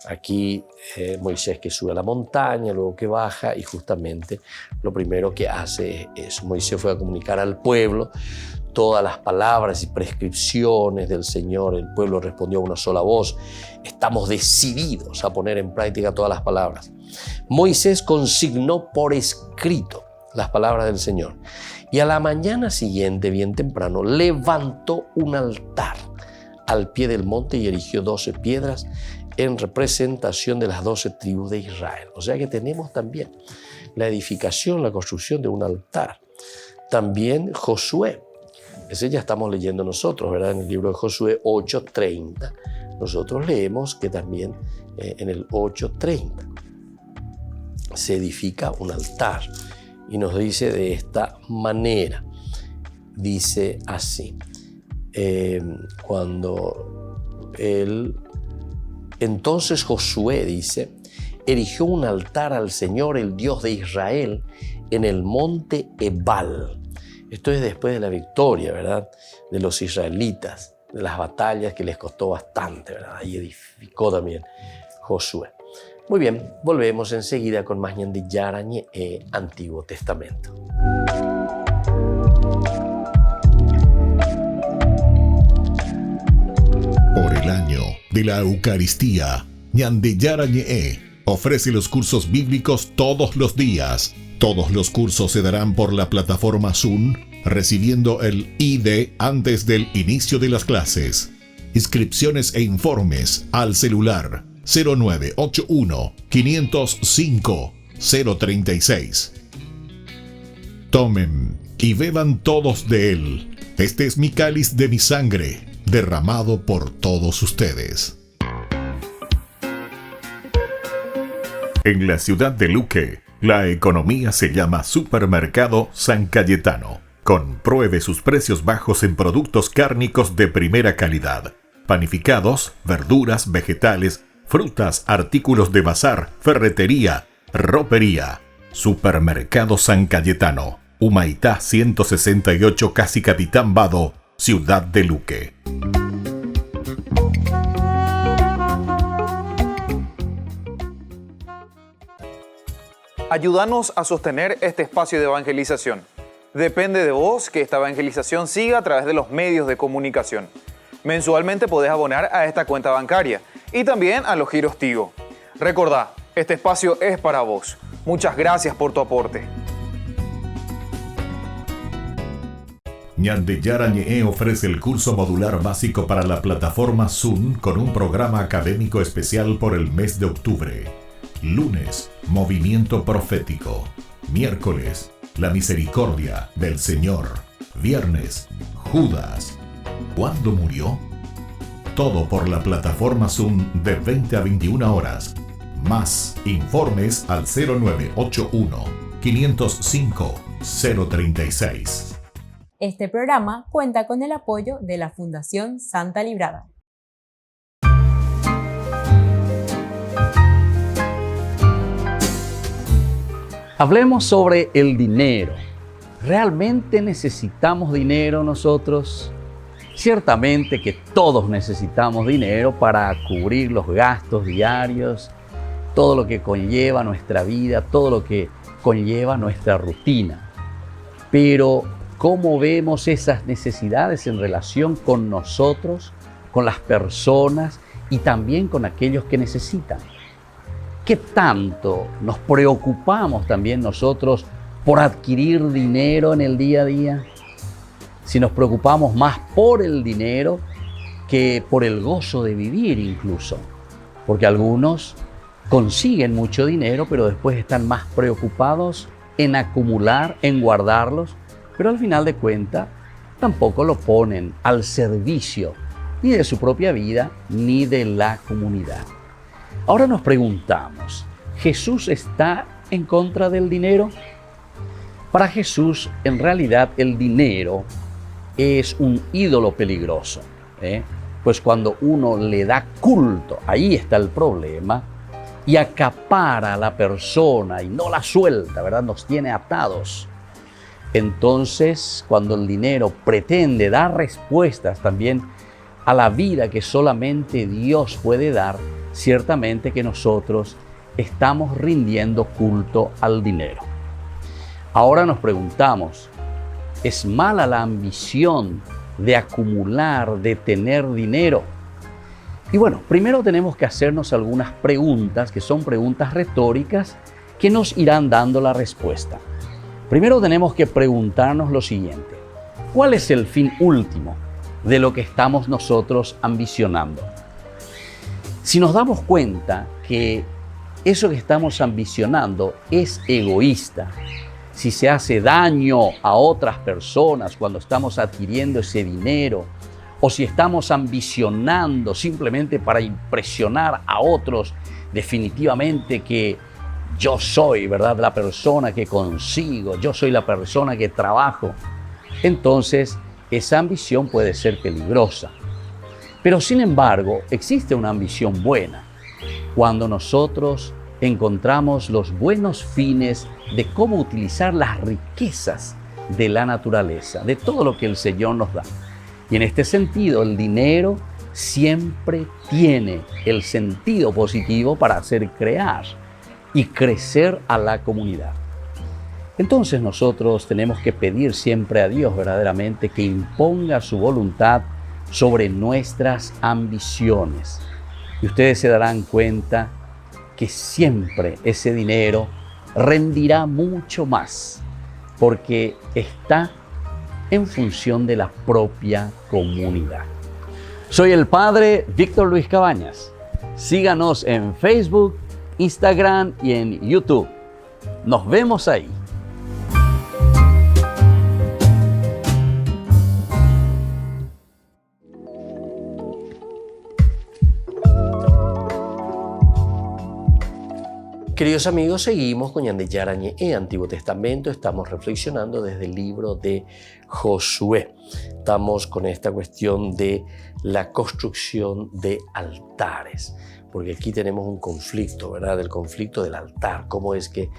Aquí Moisés que sube a la montaña, luego que baja, y justamente lo primero que hace es eso. Moisés fue a comunicar al pueblo todas las palabras y prescripciones del Señor. El pueblo respondió a una sola voz: estamos decididos a poner en práctica todas las palabras. Moisés consignó por escrito las palabras del Señor y a la mañana siguiente, bien temprano, levantó un altar al pie del monte y erigió 12 piedras en representación de las 12 tribus de Israel. O sea que tenemos también la edificación, la construcción de un altar. También Josué, ese ya estamos leyendo nosotros, ¿verdad? En el libro de Josué 8:30, nosotros leemos que también en el 8:30 se edifica un altar y nos dice de esta manera, dice así, entonces Josué, dice, erigió un altar al Señor, el Dios de Israel, en el monte Ebal. Esto es después de la victoria, ¿verdad?, de los israelitas, de las batallas que les costó bastante, ¿verdad? Ahí edificó también Josué. Muy bien, volvemos enseguida con más Ñande Yarañe Antiguo Testamento. Por el año de la Eucaristía, Ñande Yarañe ofrece los cursos bíblicos todos los días. Todos los cursos se darán por la plataforma Zoom, recibiendo el ID antes del inicio de las clases. Inscripciones e informes al celular 0981 505 036. Tomen y beban todos de él. Este es mi cáliz de mi sangre, derramado por todos ustedes. En la ciudad de Luque, la economía se llama Supermercado San Cayetano. Compruebe sus precios bajos en productos cárnicos de primera calidad. Panificados, verduras, vegetales, frutas, artículos de bazar, ferretería, ropería. Supermercado San Cayetano, Humaitá 168, Casi Capitán Vado, ciudad de Luque. Ayúdanos a sostener este espacio de evangelización. Depende de vos que esta evangelización siga a través de los medios de comunicación. Mensualmente podés abonar a esta cuenta bancaria y también a los giros Tigo. Recordá, este espacio es para vos. Muchas gracias por tu aporte. Ñande Yarañe ofrece el curso modular básico para la plataforma Zoom con un programa académico especial por el mes de octubre. Lunes, Movimiento Profético. Miércoles, La Misericordia del Señor. Viernes, Judas. ¿Cuándo murió? Todo por la plataforma Zoom de 20 a 21 horas. Más informes al 0981 505 036. Este programa cuenta con el apoyo de la Fundación Santa Librada. Hablemos sobre el dinero. ¿Realmente necesitamos dinero nosotros? Ciertamente que todos necesitamos dinero para cubrir los gastos diarios, todo lo que conlleva nuestra vida, todo lo que conlleva nuestra rutina. Pero, ¿cómo vemos esas necesidades en relación con nosotros, con las personas y también con aquellos que necesitan? ¿Qué tanto nos preocupamos también nosotros por adquirir dinero en el día a día? Si nos preocupamos más por el dinero que por el gozo de vivir incluso. Porque algunos consiguen mucho dinero, pero después están más preocupados en acumular, en guardarlos, pero al final de cuentas tampoco lo ponen al servicio ni de su propia vida ni de la comunidad. Ahora nos preguntamos, ¿Jesús está en contra del dinero? Para Jesús, en realidad, el dinero es un ídolo peligroso, pues cuando uno le da culto, ahí está el problema, y acapara a la persona y no la suelta, ¿verdad? Nos tiene atados. Entonces, cuando el dinero pretende dar respuestas también a la vida que solamente Dios puede dar, ciertamente que nosotros estamos rindiendo culto al dinero. Ahora nos preguntamos, ¿es mala la ambición de acumular, de tener dinero? Y bueno, primero tenemos que hacernos algunas preguntas que son preguntas retóricas que nos irán dando la respuesta. Primero tenemos que preguntarnos lo siguiente: ¿cuál es el fin último de lo que estamos nosotros ambicionando? Si nos damos cuenta que eso que estamos ambicionando es egoísta, si se hace daño a otras personas cuando estamos adquiriendo ese dinero, o si estamos ambicionando simplemente para impresionar a otros, definitivamente que yo soy, ¿verdad?, la persona que consigo, yo soy la persona que trabajo, entonces esa ambición puede ser peligrosa. Pero sin embargo, existe una ambición buena cuando nosotros encontramos los buenos fines de cómo utilizar las riquezas de la naturaleza, de todo lo que el Señor nos da. Y en este sentido, el dinero siempre tiene el sentido positivo para hacer crear y crecer a la comunidad. Entonces nosotros tenemos que pedir siempre a Dios verdaderamente que imponga su voluntad sobre nuestras ambiciones. Y ustedes se darán cuenta que siempre ese dinero rendirá mucho más, porque está en función de la propia comunidad. Soy el Padre Víctor Luis Cabañas. Síganos en Facebook, Instagram y en YouTube. Nos vemos ahí. Queridos amigos, seguimos con Ñande Yarañe en Antiguo Testamento. Estamos reflexionando desde el libro de Josué. Estamos con esta cuestión de la construcción de altares, porque aquí tenemos un conflicto, ¿verdad? El conflicto del altar. Cómo es que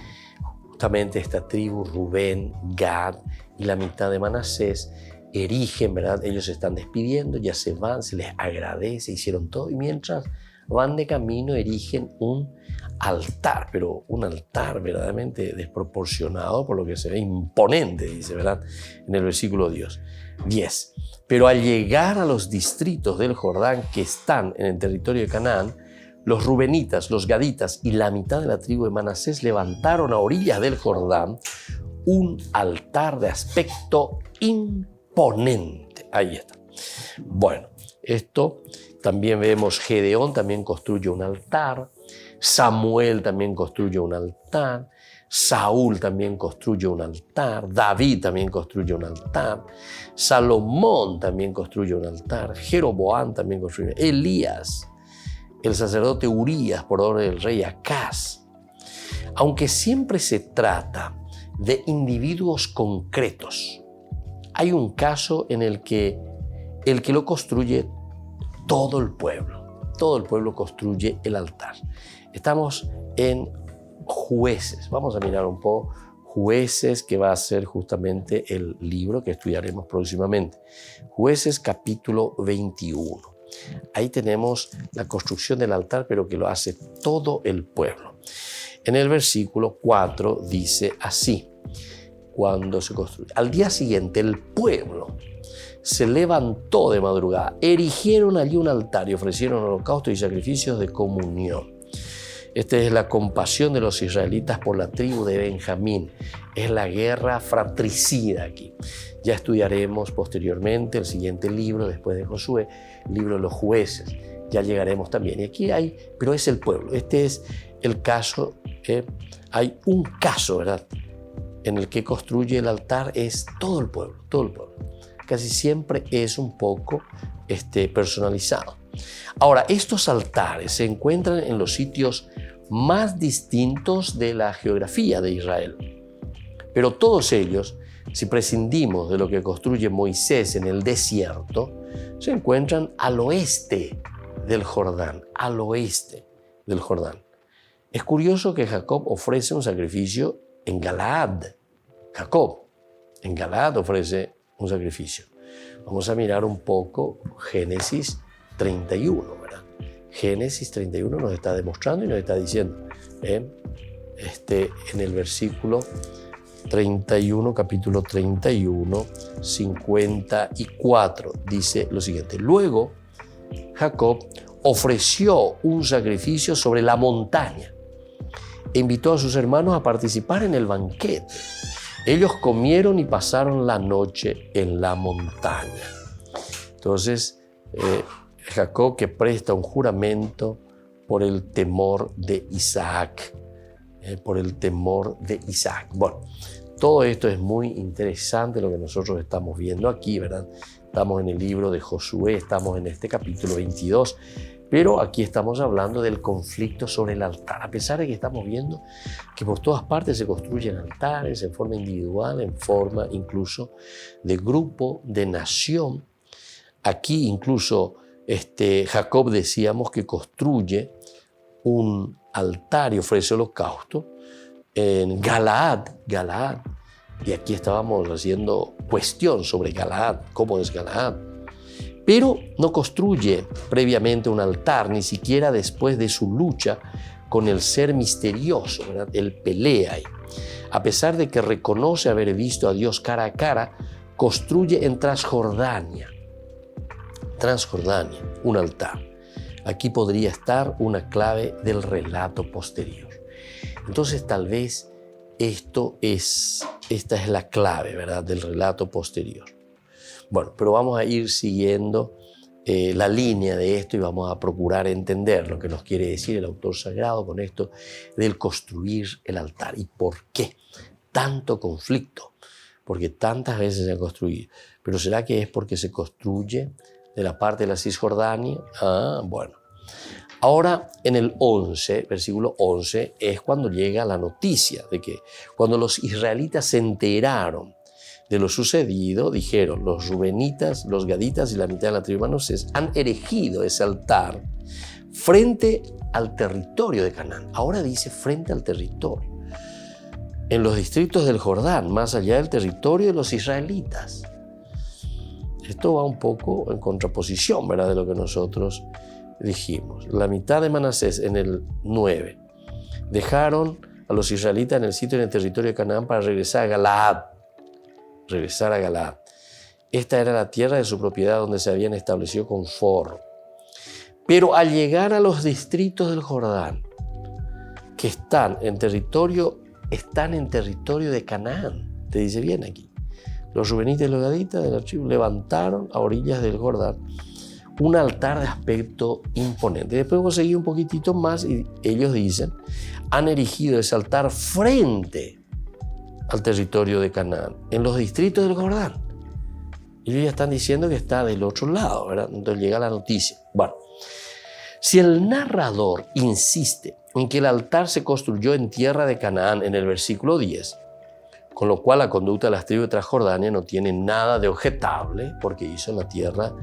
justamente esta tribu, Rubén, Gad y la mitad de Manasés, erigen, ¿verdad? Ellos se están despidiendo, ya se van, se les agradece, hicieron todo, y mientras van de camino erigen un altar, pero un altar verdaderamente desproporcionado, por lo que se ve imponente, dice, ¿verdad?, en el versículo 10. Pero al llegar a los distritos del Jordán que están en el territorio de Canaán, los rubenitas, los gaditas y la mitad de la tribu de Manasés levantaron a orillas del Jordán un altar de aspecto imponente. Ahí está. Bueno, esto también vemos, Gedeón también construye un altar, Samuel también construye un altar, Saúl también construye un altar, David también construye un altar, Salomón también construye un altar, Jeroboam también construye, Elías, el sacerdote Urías por orden del rey Acaz. Aunque siempre se trata de individuos concretos, hay un caso en el que lo construye todo el pueblo construye el altar. Estamos en Jueces, vamos a mirar un poco Jueces, que va a ser justamente el libro que estudiaremos próximamente. Jueces capítulo 21. Ahí tenemos la construcción del altar, pero que lo hace todo el pueblo. En el versículo 4 dice así, cuando se construye. Al día siguiente el pueblo se levantó de madrugada, erigieron allí un altar y ofrecieron holocaustos y sacrificios de comunión. Esta es la compasión de los israelitas por la tribu de Benjamín. Es la guerra fratricida aquí. Ya estudiaremos posteriormente el siguiente libro, después de Josué, el libro de los jueces. Ya llegaremos también. Y aquí hay, pero es el pueblo. Este es el caso. Hay un caso, ¿verdad?, en el que construye el altar, es todo el pueblo, todo el pueblo. Casi siempre es un poco personalizado. Ahora, estos altares se encuentran en los sitios más distintos de la geografía de Israel. Pero todos ellos, si prescindimos de lo que construye Moisés en el desierto, se encuentran al oeste del Jordán, al oeste del Jordán. Es curioso que Jacob ofrece un sacrificio en Galaad. Jacob en Galaad ofrece un sacrificio. Vamos a mirar un poco Génesis 31, ¿verdad? Génesis 31 nos está demostrando y nos está diciendo, en el versículo 31, capítulo 31, 54, dice lo siguiente. Luego, Jacob ofreció un sacrificio sobre la montaña e invitó a sus hermanos a participar en el banquete. Ellos comieron y pasaron la noche en la montaña. Entonces, Jacob, que presta un juramento por el temor de Isaac. Por el temor de Isaac. Bueno, todo esto es muy interesante lo que nosotros estamos viendo aquí, ¿verdad? Estamos en el libro de Josué, estamos en este capítulo 22, pero aquí estamos hablando del conflicto sobre el altar, a pesar de que estamos viendo que por todas partes se construyen altares en forma individual, en forma incluso de grupo, de nación. Aquí incluso Jacob decíamos que construye un altar y ofrece holocausto en Galaad, y aquí estábamos haciendo cuestión sobre Galaad, cómo es Galaad, pero no construye previamente un altar, ni siquiera después de su lucha con el ser misterioso, ¿verdad? Él pelea ahí. A pesar de que reconoce haber visto a Dios cara a cara, construye en Transjordania un altar. Aquí podría estar una clave del relato posterior. Entonces, tal vez esta es la clave, ¿verdad?, del relato posterior. Bueno, pero vamos a ir siguiendo la línea de esto y vamos a procurar entender lo que nos quiere decir el autor sagrado con esto del construir el altar. ¿Y por qué tanto conflicto? Porque tantas veces se ha construido. ¿Pero será que es porque se construye de la parte de la Cisjordania? Bueno. Ahora, en el 11, versículo 11, es cuando llega la noticia de que cuando los israelitas se enteraron de lo sucedido, dijeron, los rubenitas, los gaditas y la mitad de la tribu de Manasés han erigido ese altar frente al territorio de Canaán. Ahora dice frente al territorio. En los distritos del Jordán, más allá del territorio de los israelitas. Esto va un poco en contraposición, ¿verdad?, de lo que nosotros dijimos. La mitad de Manasés, en el 9, dejaron a los israelitas en el sitio en el territorio de Canaán para regresar a Galaad. Esta era la tierra de su propiedad donde se habían establecido con forro. Pero al llegar a los distritos del Jordán, que están en territorio de Canaán, te dice bien aquí. Los rubenitas y los gaditas de la tribu levantaron a orillas del Jordán un altar de aspecto imponente. Después vamos a seguir un poquitito más y ellos dicen, han erigido ese altar frente al territorio de Canaán, en los distritos del Jordán. Y ellos ya están diciendo que está del otro lado, ¿verdad? Entonces llega la noticia. Bueno, si el narrador insiste en que el altar se construyó en tierra de Canaán en el versículo 10, con lo cual la conducta de las tribus de Transjordania no tiene nada de objetable porque hizo en la tierra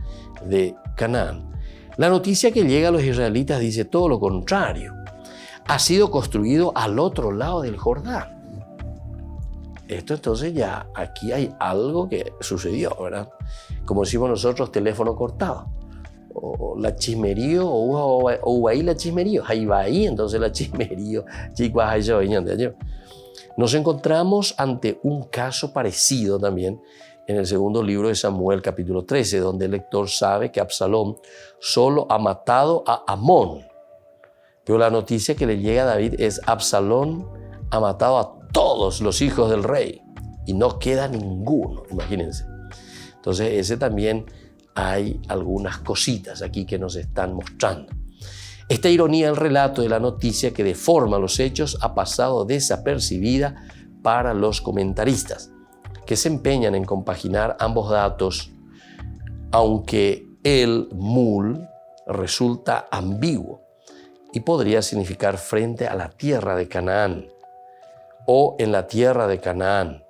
de Canaán. La noticia que llega a los israelitas dice todo lo contrario. Ha sido construido al otro lado del Jordán. esto entonces ya aquí hay algo que sucedió, ¿verdad? Como decimos nosotros, teléfono cortado. O la chismerío, o ahí la chismerío, ahí va ahí, entonces la chismerío, chicos, ahí yo. Nos encontramos ante un caso parecido también en el segundo libro de Samuel, capítulo 13, donde el lector sabe que Absalón solo ha matado a Amnón. Pero la noticia que le llega a David es: Absalón ha matado a todos los hijos del rey y no queda ninguno, imagínense. Entonces ese también hay algunas cositas aquí que nos están mostrando. Esta ironía del relato de la noticia que deforma los hechos ha pasado desapercibida para los comentaristas, que se empeñan en compaginar ambos datos, aunque el mul resulta ambiguo y podría significar frente a la tierra de Canaán o en la tierra de Canaán.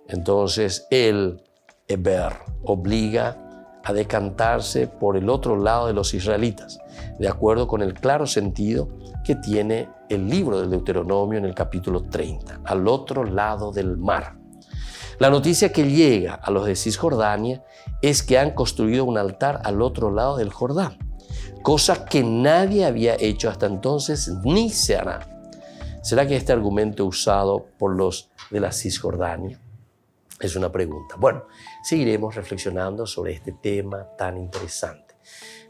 Entonces el Eber obliga a decantarse por el otro lado de los israelitas, de acuerdo con el claro sentido que tiene el libro del Deuteronomio en el capítulo 30, al otro lado del mar. La noticia que llega a los de Cisjordania es que han construido un altar al otro lado del Jordán, cosa que nadie había hecho hasta entonces ni se hará. ¿Será que este argumento usado por los de la Cisjordania? Es una pregunta. Bueno, seguiremos reflexionando sobre este tema tan interesante.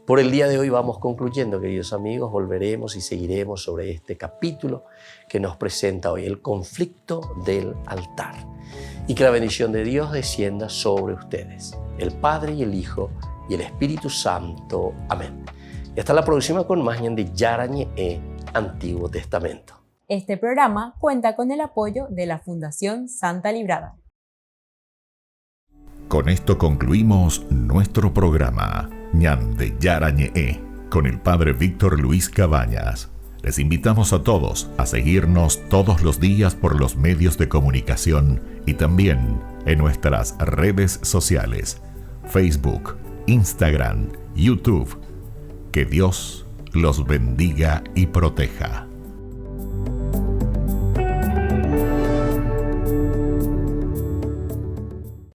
Por el día de hoy vamos concluyendo, queridos amigos. Volveremos y seguiremos sobre este capítulo que nos presenta hoy, el conflicto del altar. Y que la bendición de Dios descienda sobre ustedes, el Padre y el Hijo y el Espíritu Santo. Amén. Y hasta la próxima con más de Yarañe Antiguo Testamento. Este programa cuenta con el apoyo de la Fundación Santa Librada. Con esto concluimos nuestro programa Ñande Yarañe con el Padre Víctor Luis Cabañas. Les invitamos a todos a seguirnos todos los días por los medios de comunicación y también en nuestras redes sociales, Facebook, Instagram, YouTube. Que Dios los bendiga y proteja.